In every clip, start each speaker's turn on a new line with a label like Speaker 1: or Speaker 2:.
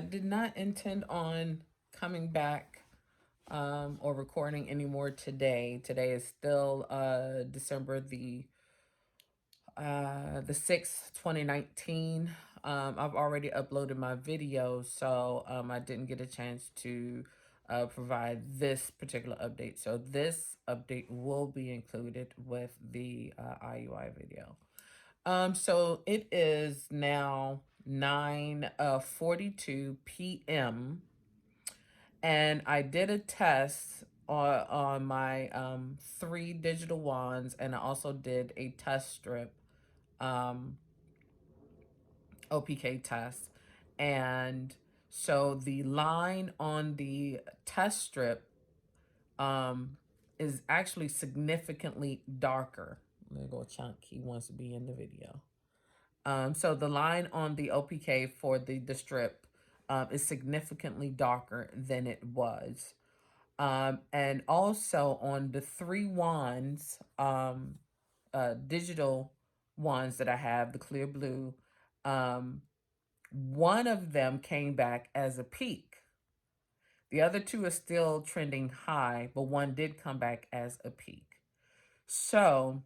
Speaker 1: did not intend on coming back or recording anymore today. Today is still December the 6th, 2019. I've already uploaded my video, so I didn't get a chance to provide this particular update. So this update will be included with the IUI video. So it is now 9:42 p.m. and I did a test on my 3 digital wands, and I also did a test strip um, OPK test. And so the line on the test strip is actually significantly darker. There go Chunk. He wants to be in the video. So the line on the OPK for the strip is significantly darker than it was. And also on the 3 wands, digital ones that I have, the clear blue, one of them came back as a peak. The other 2 are still trending high, but one did come back as a peak. So,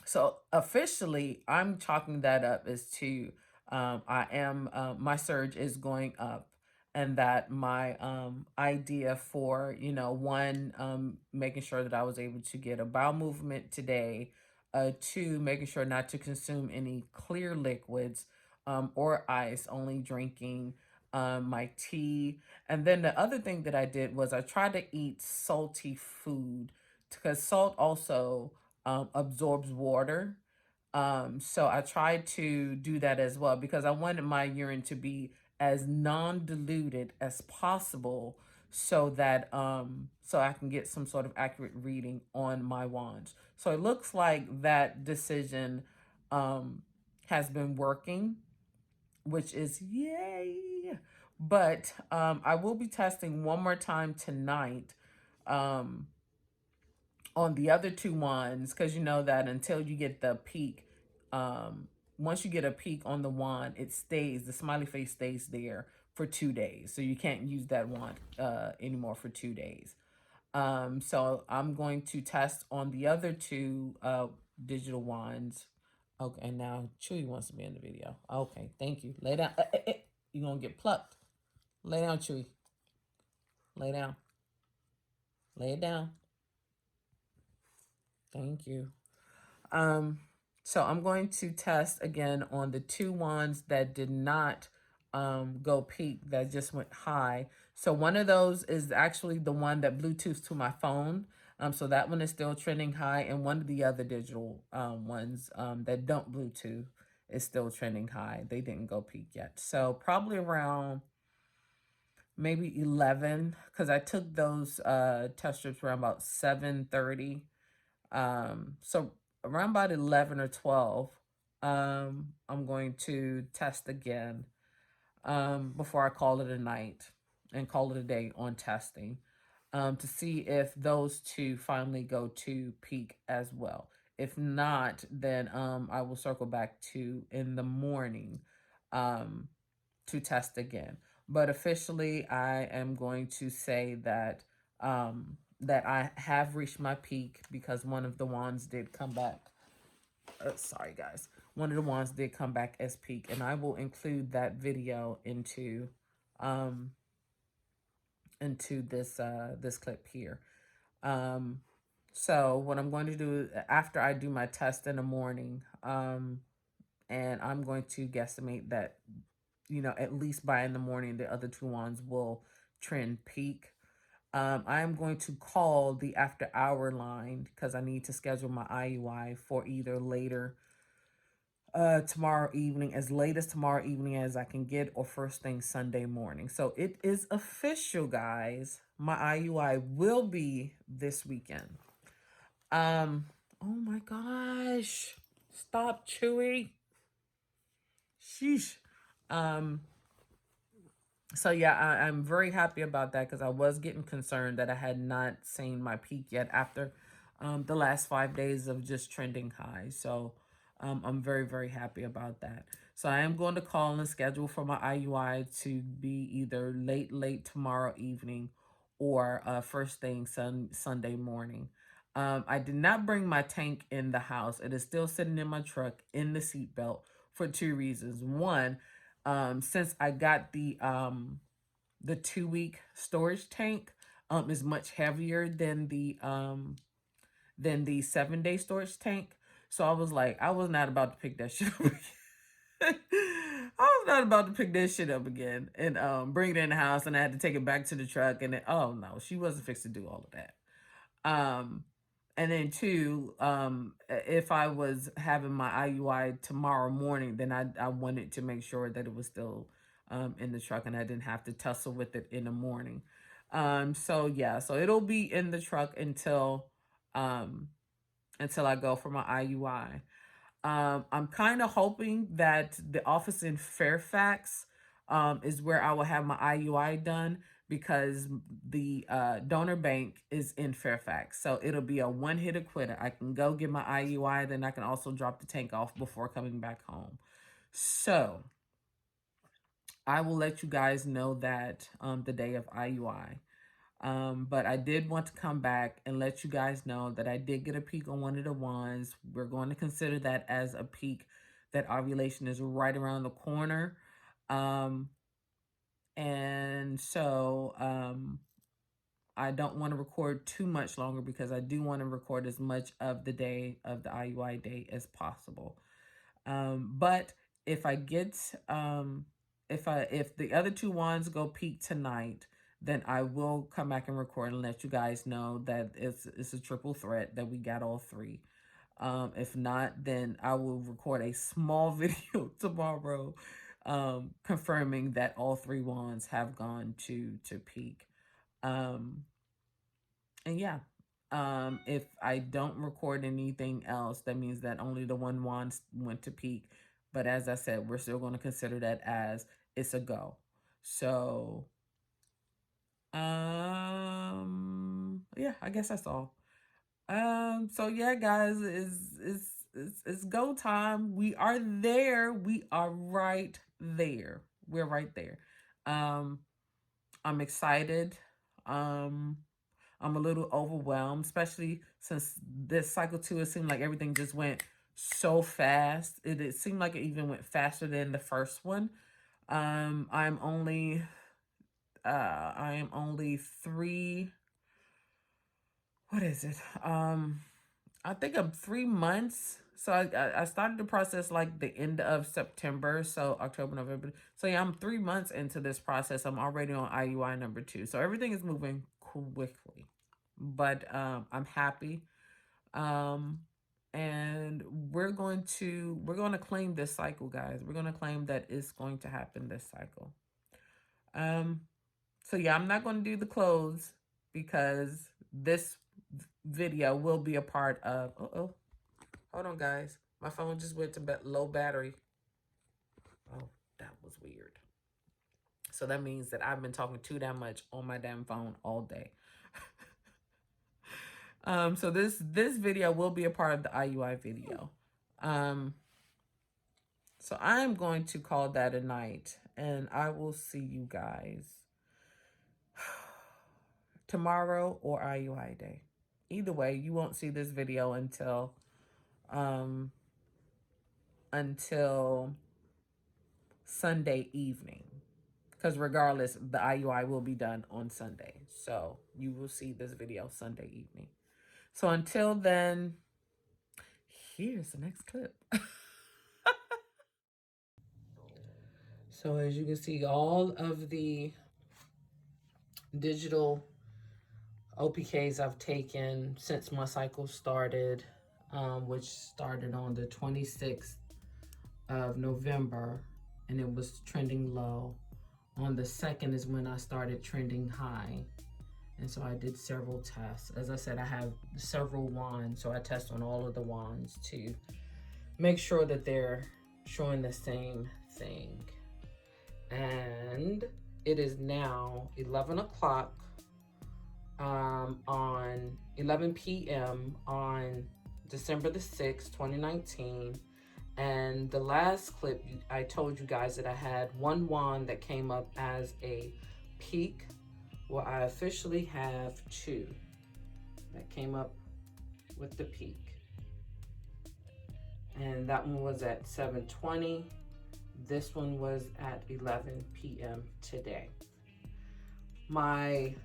Speaker 1: so officially, I'm chalking that up as to my surge is going up, and that my idea for, making sure that I was able to get a bowel movement today, 2, making sure not to consume any clear liquids or ice, only drinking my tea. And then the other thing that I did was I tried to eat salty food, because salt also absorbs water. So I tried to do that as well, because I wanted my urine to be as non-diluted as possible, so that so I can get some sort of accurate reading on my wands. So it looks like that decision has been working, which is yay. But I will be testing one more time tonight on the other 2 wands, because you know that until you get the peak, once you get a peak on the wand, it stays, the smiley face stays there for 2 days. So you can't use that wand anymore for 2 days. So I'm going to test on the other 2 digital wands. Okay, and now Chewy wants to be in the video. Okay, thank you. Lay down. You're going to get plucked. Lay down, Chewy. Lay down. Lay it down. Thank you. So I'm going to test again on the 2 wands that did not go peak, that just went high. So one of those is actually the one that Bluetooth to my phone. So that one is still trending high, and one of the other digital ones that don't Bluetooth is still trending high. They didn't go peak yet. So probably around maybe 11, because I took those test strips around about 7:30. So around about 11 or 12, I'm going to test again before I call it a night and call it a day on testing, to see if those 2 finally go to peak as well. If not, then I will circle back to in the morning to test again. But officially, I am going to say that that I have reached my peak, because one of the wands did come back. Sorry, guys. One of the wands did come back as peak, and I will include that video into this this clip here. So what I'm going to do after I do my test in the morning, and I'm going to guesstimate that, at least by in the morning, the other 2 wands will trend peak. I am going to call the after hour line, because I need to schedule my IUI for either later tomorrow evening, as late as tomorrow evening as I can get, or first thing Sunday morning. So it is official, guys. My IUI will be this weekend. Oh my gosh. Stop, Chewy. Sheesh. So yeah, I'm very happy about that, because I was getting concerned that I had not seen my peak yet after the last 5 days of just trending high. So I'm very, very happy about that. So I am going to call and schedule for my IUI to be either late tomorrow evening or first thing Sunday morning. I did not bring my tank in the house. It is still sitting in my truck in the seatbelt for two reasons. One, since I got the 2-week storage tank, is much heavier than the 7-day storage tank. So I was like, I was not about to pick that shit up again. I was not about to pick that shit up again and bring it in the house, and I had to take it back to the truck, and oh no, she wasn't fixed to do all of that. And then two, if I was having my IUI tomorrow morning, then I wanted to make sure that it was still in the truck and I didn't have to tussle with it in the morning. So yeah, so it'll be in the truck until I go for my IUI. I'm kind of hoping that the office in Fairfax is where I will have my IUI done, because the donor bank is in Fairfax. So it'll be a one-hit quitter. I can go get my IUI, then I can also drop the tank off before coming back home. So I will let you guys know that the day of IUI. But I did want to come back and let you guys know that I did get a peek on one of the ones. We're going to consider that as a peek, that ovulation is right around the corner. And so I don't want to record too much longer, because I do want to record as much of the day of the IUI day as possible. But if I get if the other two wands go peak tonight, then I will come back and record and let you guys know that it's a triple threat, that we got all three. If not, then I will record a small video tomorrow confirming that all three wands have gone to peak. And yeah, if I don't record anything else, that means that only the one wand went to peak. But as I said, we're still going to consider that as it's a go. So yeah, I guess that's all. So yeah, guys, it's go time. We are there. We are right there. We're right there. I'm excited. I'm a little overwhelmed, especially since this cycle 2, it seemed like everything just went so fast. It seemed like it even went faster than the first one. I am only 3, what is it? I think I'm 3 months. So I started the process like the end of September, so October, November. So yeah, I'm 3 months into this process. I'm already on IUI number 2. So everything is moving quickly. But I'm happy. And we're going to claim this cycle, guys. We're going to claim that it's going to happen this cycle. So yeah, I'm not going to do the clothes, because this video will be a part of, hold on, guys. My phone just went to low battery. Oh, that was weird. So that means that I've been talking too damn much on my damn phone all day. So this video will be a part of the IUI video. So I'm going to call that a night, and I will see you guys tomorrow or IUI day. Either way, you won't see this video until Sunday evening, because regardless, the IUI will be done on Sunday. So you will see this video Sunday evening. So until then, here's the next clip. So as you can see, all of the digital OPKs I've taken since my cycle started, which started on the 26th of November, and it was trending low. On the 2nd is when I started trending high. And so I did several tests. As I said, I have several wands, so I test on all of the wands to make sure that they're showing the same thing. And it is now 11 o'clock on 11 p.m. on December the 6th, 2019. And the last clip, I told you guys that I had one wand that came up as a peak. Well, I officially have two that came up with the peak. And that one was at 7:20. This one was at 11 p.m. today. My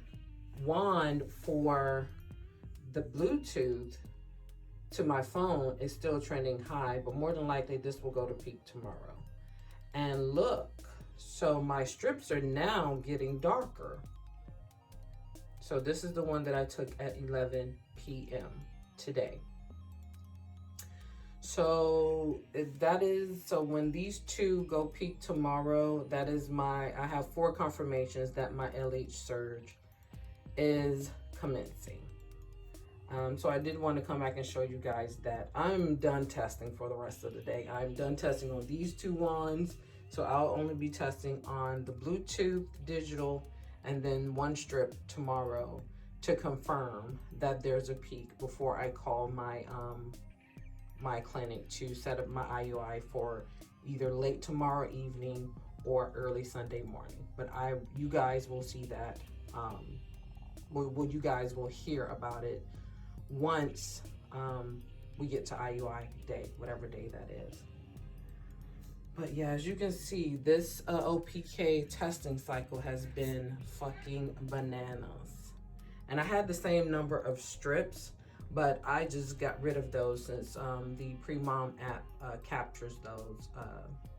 Speaker 1: wand for the Bluetooth to my phone is still trending high, but more than likely this will go to peak tomorrow. And look, so my strips are now getting darker. So this is the one that I took at 11 p.m. today. So when these two go peak tomorrow, that is I have 4 confirmations that my LH surge is commencing. So I did want to come back and show you guys that I'm done testing for the rest of the day. I'm done testing on these 2 wands. So I'll only be testing on the Bluetooth digital and then 1 strip tomorrow to confirm that there's a peak before I call my my clinic to set up my IUI for either late tomorrow evening or early Sunday morning. But you guys will see that, you guys will hear about it once we get to IUI day, whatever day that is. But yeah, as you can see, this OPK testing cycle has been fucking bananas. And I had the same number of strips, but I just got rid of those since the Pre-Mom app captures those.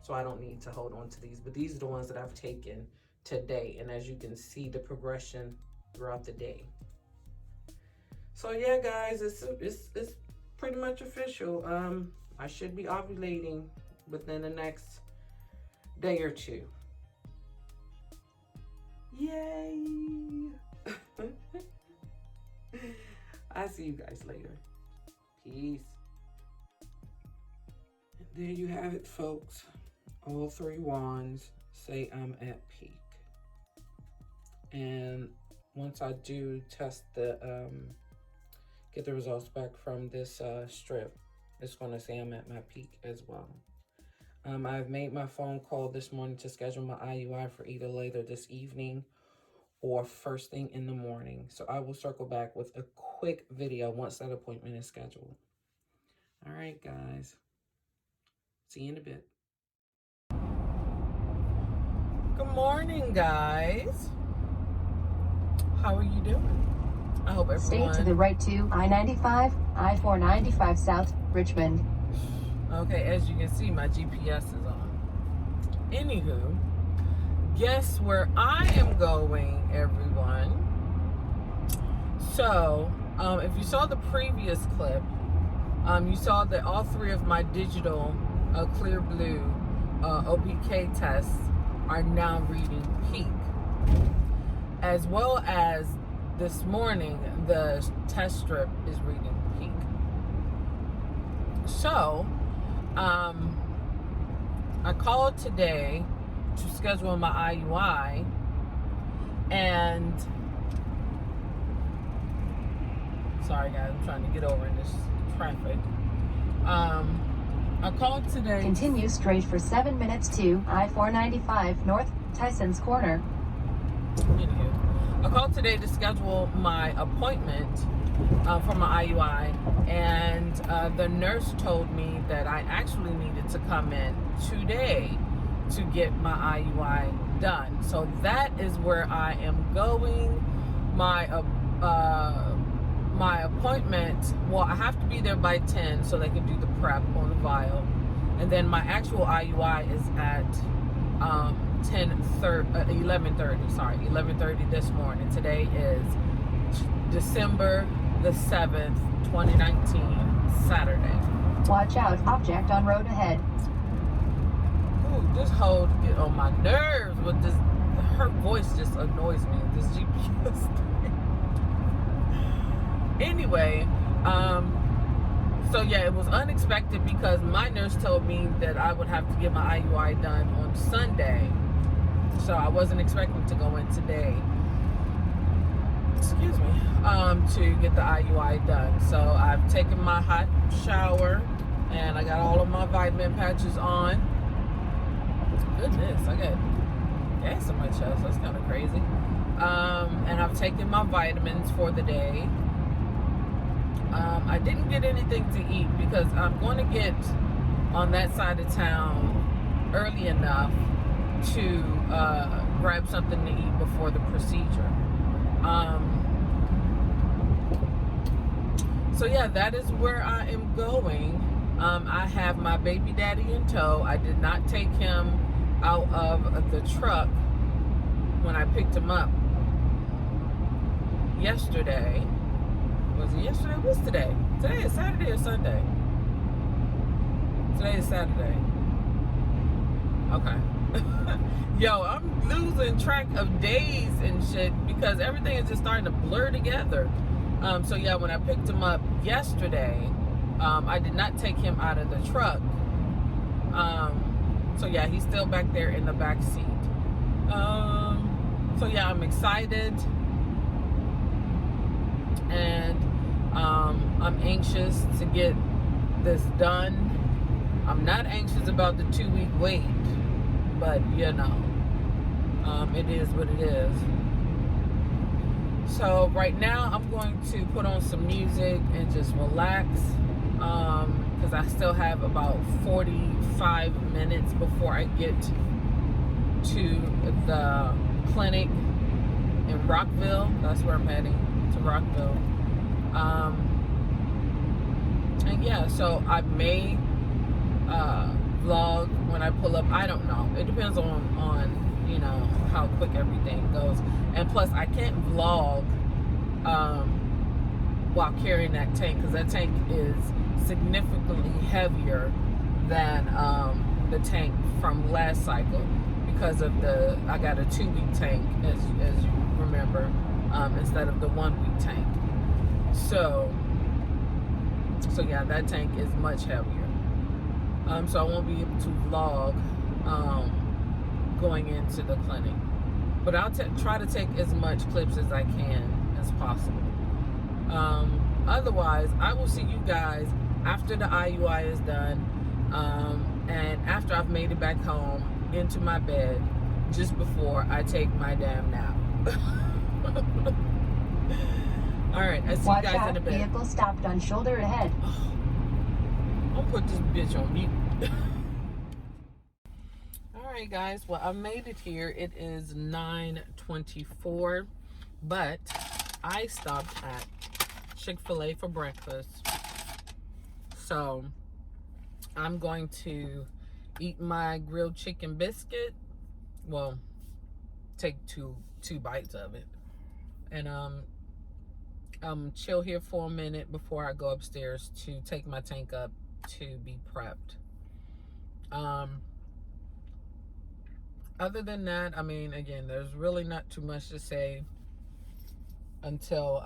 Speaker 1: So I don't need to hold on to these, but these are the ones that I've taken today. And as you can see, the progression throughout the day. So yeah, guys, it's pretty much official. I should be ovulating within the next day or 2. Yay! I'll see you guys later. Peace. And there you have it, folks. All 3 wands say I'm at peak. And once I do test get the results back from this strip, it's going to say I'm at my peak as well. I've made my phone call this morning to schedule my IUI for either later this evening or first thing in the morning. So I will circle back with a quick video once that appointment is scheduled. All right, guys. See you in a bit. Good morning, guys. How are you doing? I hope everyone...
Speaker 2: Stay to the right to I-95, I-495 South, Richmond.
Speaker 1: Okay, as you can see, my GPS is on. Anywho, guess where I am going, everyone? So, if you saw the previous clip, you saw that all 3 of my digital clear blue OPK tests are now reading peak. As well as this morning, the test strip is reading peak. So, I called today to schedule my IUI, and sorry guys, I'm trying to get over in this traffic. I called today.
Speaker 2: Continue straight for 7 minutes to I-495 North, Tyson's Corner.
Speaker 1: Anywho, I called today to schedule my appointment for my IUI, and the nurse told me that I actually needed to come in today to get my IUI done. So that is where I am going. My appointment, well, I have to be there by 10 so they can do the prep on the vial, and then my actual IUI is at 11:30 this morning. Today is December the 7th, 2019, Saturday.
Speaker 2: Watch out, object on road ahead.
Speaker 1: Ooh, this hoe get on my nerves with this. Her voice just annoys me, this GPS thing. Anyway, so yeah, it was unexpected because my nurse told me that I would have to get my IUI done on Sunday. So I wasn't expecting to go in today, excuse me, to get the IUI done. So I've taken my hot shower And I got all of my vitamin patches on. Goodness, I got gas in my chest. That's kind of crazy. And I've taken my vitamins for the day. I didn't get anything to eat because I'm going to get on that side of town early enough to grab something to eat before the procedure. So yeah, that is where I am going. I have my baby daddy in tow. I did not take him out of the truck when I picked him up yesterday. Was it yesterday? What's today? Today is Saturday or Sunday? Today is Saturday. Okay. Yo, I'm losing track of days and shit because everything is just starting to blur together. So yeah, when I picked him up yesterday, I did not take him out of the truck. So yeah, he's still back there in the back seat. So yeah, I'm excited. And I'm anxious to get this done. I'm not anxious about the 2-week wait, but you know, it is what it is. So right now I'm going to put on some music and just relax, because I still have about 45 minutes before I get to the clinic in Rockville. That's where I'm heading, to Rockville. And yeah, so I may vlog when I pull up. I don't know. It depends on you know how quick everything goes. And plus, I can't vlog while carrying that tank, because that tank is significantly heavier than the tank from last cycle, because of I got a 2-week tank, as you remember, instead of the 1-week tank. So yeah, that tank is much heavier. So I won't be able to vlog going into the clinic. But I'll try to take as much clips as I can as possible. Otherwise, I will see you guys after the IUI is done, and after I've made it back home into my bed, just before I take my damn nap. Alright, I see you guys in a bit.
Speaker 2: Vehicle stopped on shoulder ahead.
Speaker 1: I'll put this bitch on mute. Alright guys, well, I made it here. It is 9:24, but I stopped at Chick-fil-A for breakfast. So I'm going to eat my grilled chicken biscuit. Well, take two bites of it. And chill here for a minute before I go upstairs to take my tank up to be prepped. Other than that, I mean, again, there's really not too much to say until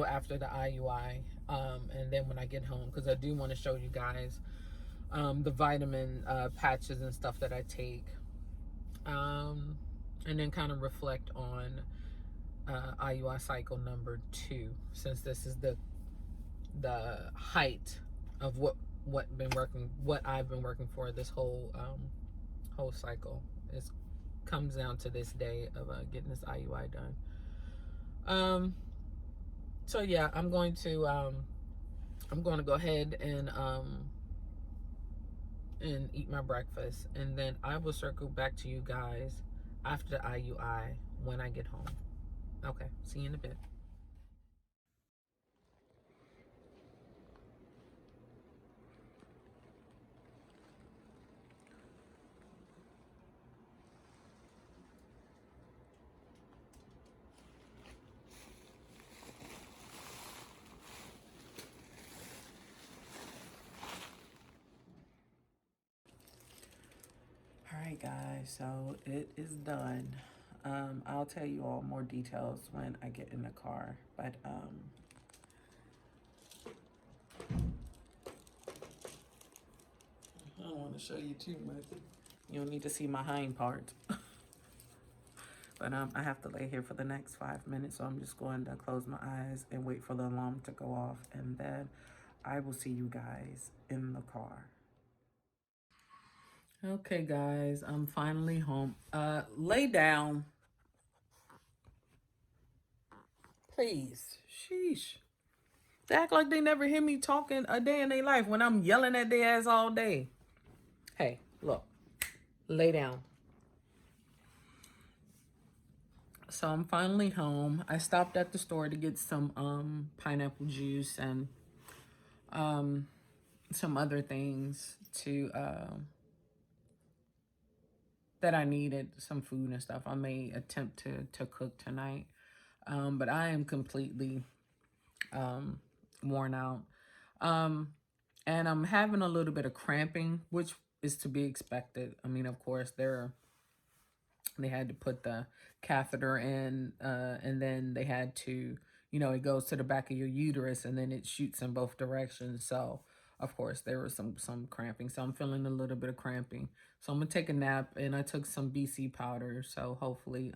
Speaker 1: after the IUI, and then when I get home, because I do want to show you guys the vitamin patches and stuff that I take, and then kind of reflect on IUI cycle number 2, since this is the height of what I've been working for this whole cycle. It comes down to this day of getting this IUI done. So yeah, I'm going to go ahead and eat my breakfast, and then I will circle back to you guys after the IUI when I get home. Okay, see you in a bit. Alright guys, so it is done. I'll tell you all more details when I get in the car, but I don't want to show you too much. You don't need to see my hind part. But I have to lay here for the next 5 minutes, so I'm just going to close my eyes and wait for the alarm to go off, and then I will see you guys in the car. Okay, guys, I'm finally home. Lay down. Please. Sheesh. They act like they never hear me talking a day in their life when I'm yelling at their ass all day. Hey, look. Lay down. So I'm finally home. I stopped at the store to get some pineapple juice and some other things to that I needed, some food and stuff. I may attempt to cook tonight. But I am completely worn out. And I'm having a little bit of cramping, which is to be expected. I mean, of course, they had to put the catheter in, and then they had to, it goes to the back of your uterus, and then it shoots in both directions. So, of course, there was some cramping. So I'm feeling a little bit of cramping. So I'm gonna take a nap, and I took some BC powder. So hopefully,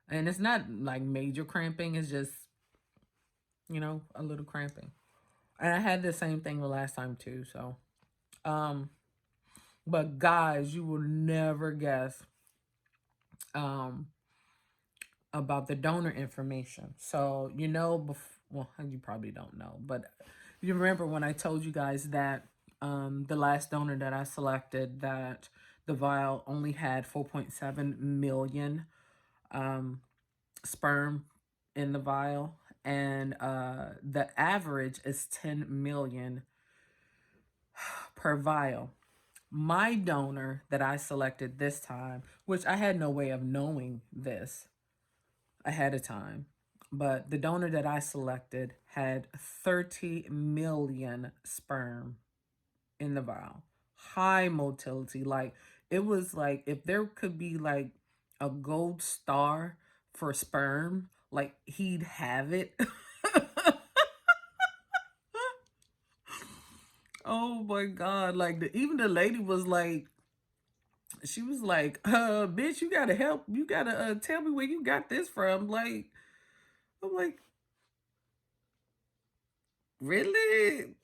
Speaker 1: and it's not like major cramping. It's just, a little cramping. And I had the same thing the last time too. So, um, but guys, you will never guess um about the donor information. So, well, you probably don't know, but you remember when I told you guys that the last donor that I selected, that the vial only had 4.7 million sperm in the vial, and the average is 10 million per vial. My donor that I selected this time, which I had no way of knowing this ahead of time, but the donor that I selected had 30 million sperm in the vial. High motility. Like, it was like if there could be like a gold star for sperm, like he'd have it. Oh my God. Like, even the lady was like, she was like, bitch, you gotta help. You gotta tell me where you got this from. Like, I'm like, really?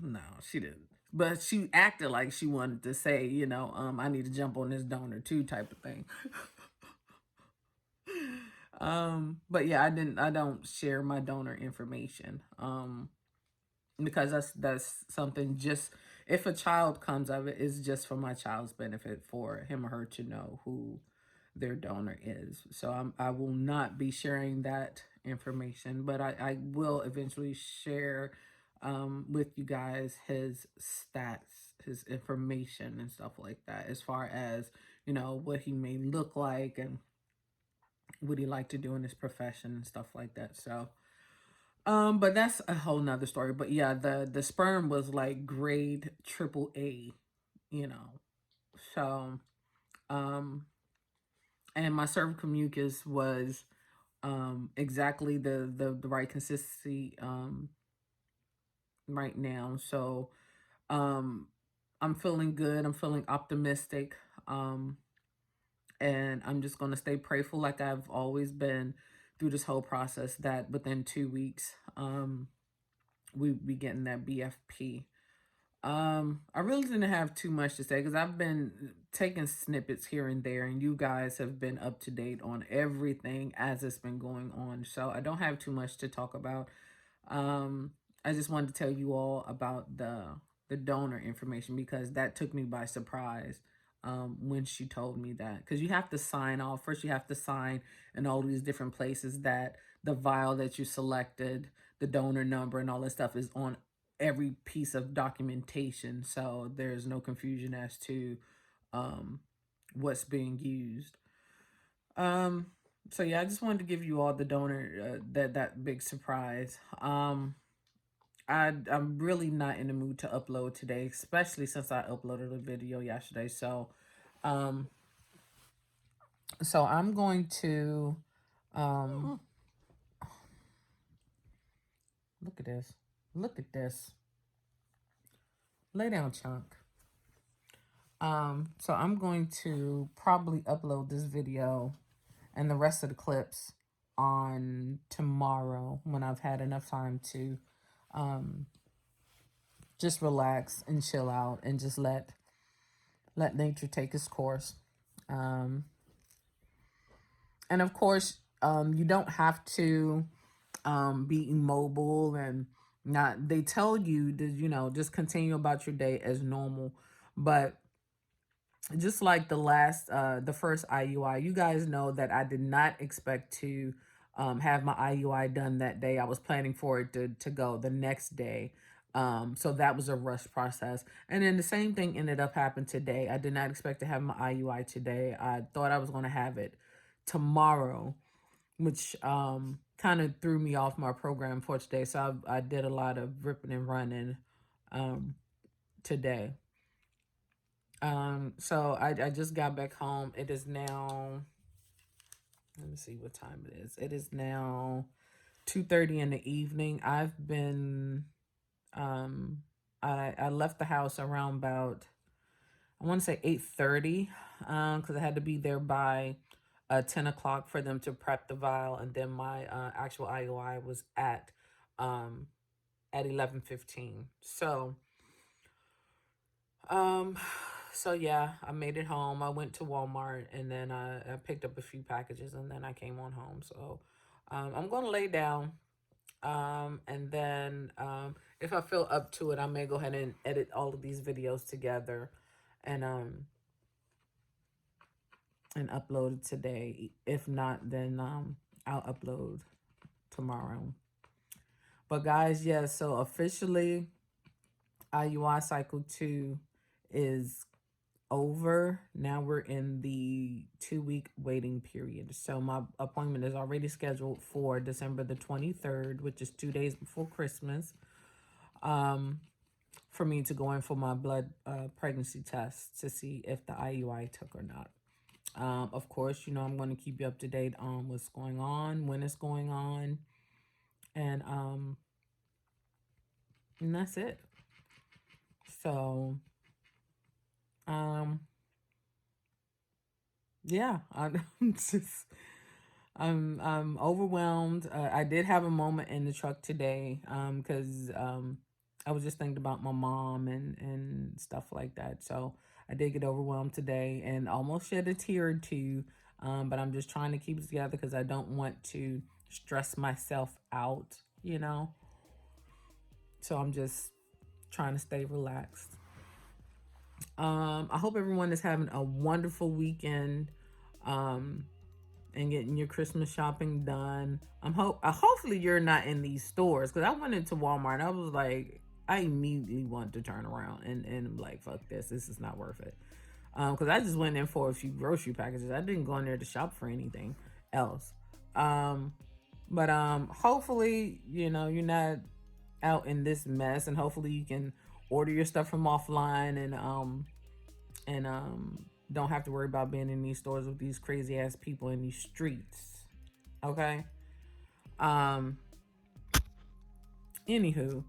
Speaker 1: No, she didn't. But she acted like she wanted to say, I need to jump on this donor too type of thing. But yeah, I don't share my donor information. Because that's something, just if a child comes of it, it's just for my child's benefit, for him or her to know who their donor is. So I will not be sharing that information, but I will eventually share with you guys his stats, his information and stuff like that, as far as, what he may look like and what he like to do in his profession and stuff like that. So but that's a whole nother story. But yeah, the sperm was like grade triple A, you know. So and my cervical mucus was exactly the right consistency right now. So I'm feeling good. I'm feeling optimistic. And I'm just gonna stay prayerful like I've always been through this whole process, that within 2 weeks we be getting that BFP. I really didn't have too much to say because I've been taking snippets here and there, and you guys have been up to date on everything as it's been going on. So I don't have too much to talk about. Um, I just wanted to tell you all about the donor information because that took me by surprise when she told me that. Because you have to sign off. First, you have to sign in all these different places that the vial that you selected, the donor number, and all that stuff is on every piece of documentation, so there's no confusion as to what's being used. Um, so yeah, I just wanted to give you all the donor that big surprise. I'm really not in the mood to upload today, especially since I uploaded a video yesterday. Um, so I'm going to look at this. Look at this. Lay down, chunk. So I'm going to probably upload this video and the rest of the clips on tomorrow when I've had enough time to just relax and chill out and just let nature take its course. Um, and of course, you don't have to be immobile and not. They tell you to, just continue about your day as normal, but just like the first IUI, you guys know that I did not expect to have my IUI done that day. I was planning for it to go the next day. So that was a rush process. And then the same thing ended up happening today. I did not expect to have my IUI today. I thought I was going to have it tomorrow, which kind of threw me off my program for today. So I did a lot of ripping and running today. So I just got back home. It is now, let me see what time it is. It is now 2:30 in the evening. I've been, I left the house around about, I want to say 8:30, because I had to be there by 10 o'clock for them to prep the vial. And then my actual IUI was at 11:15. Um, so yeah, I made it home. I went to Walmart and then I picked up a few packages and then I came on home. So I'm going to lay down. And then if I feel up to it, I may go ahead and edit all of these videos together and upload it today. If not, then I'll upload tomorrow. But guys, yeah, so officially IUI Cycle 2 is over. Now we're in the 2-week waiting period. So my appointment is already scheduled for December the 23rd, which is 2 days before Christmas, for me to go in for my blood pregnancy test to see if the IUI took or not. Of course, I'm going to keep you up to date on what's going on, when it's going on, and that's it. So, yeah, I'm just, I'm overwhelmed. I did have a moment in the truck today, because I was just thinking about my mom and stuff like that. So I did get overwhelmed today and almost shed a tear or two. But I'm just trying to keep it together because I don't want to stress myself out, So I'm just trying to stay relaxed. I hope everyone is having a wonderful weekend. And getting your Christmas shopping done. Hopefully you're not in these stores, because I went into Walmart and I was like, I immediately wanted to turn around and like, fuck this. This is not worth it. Because I just went in for a few grocery packages. I didn't go in there to shop for anything else. But hopefully, you're not out in this mess, and hopefully you can order your stuff from offline and don't have to worry about being in these stores with these crazy ass people in these streets. Okay. Anywho,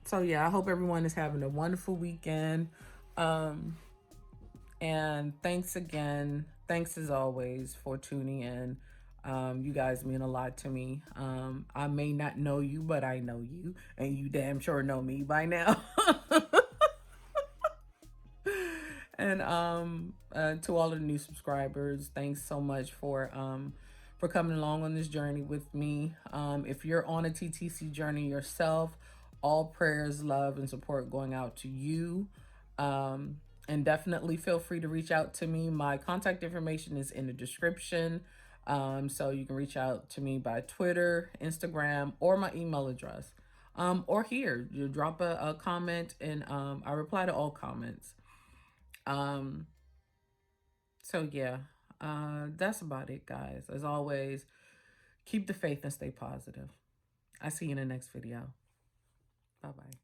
Speaker 1: so yeah, I hope everyone is having a wonderful weekend. And thanks again. Thanks as always for tuning in. You guys mean a lot to me. I may not know you, but I know you, and you damn sure know me by now. And to all of the new subscribers, thanks so much for coming along on this journey with me. If you're on a TTC journey yourself, all prayers, love, and support going out to you. And definitely feel free to reach out to me. My contact information is in the description. So you can reach out to me by Twitter, Instagram, or my email address. Or here, you drop a comment, and I reply to all comments. So yeah, that's about it, guys. As always, keep the faith and stay positive. I see you in the next video. Bye-bye.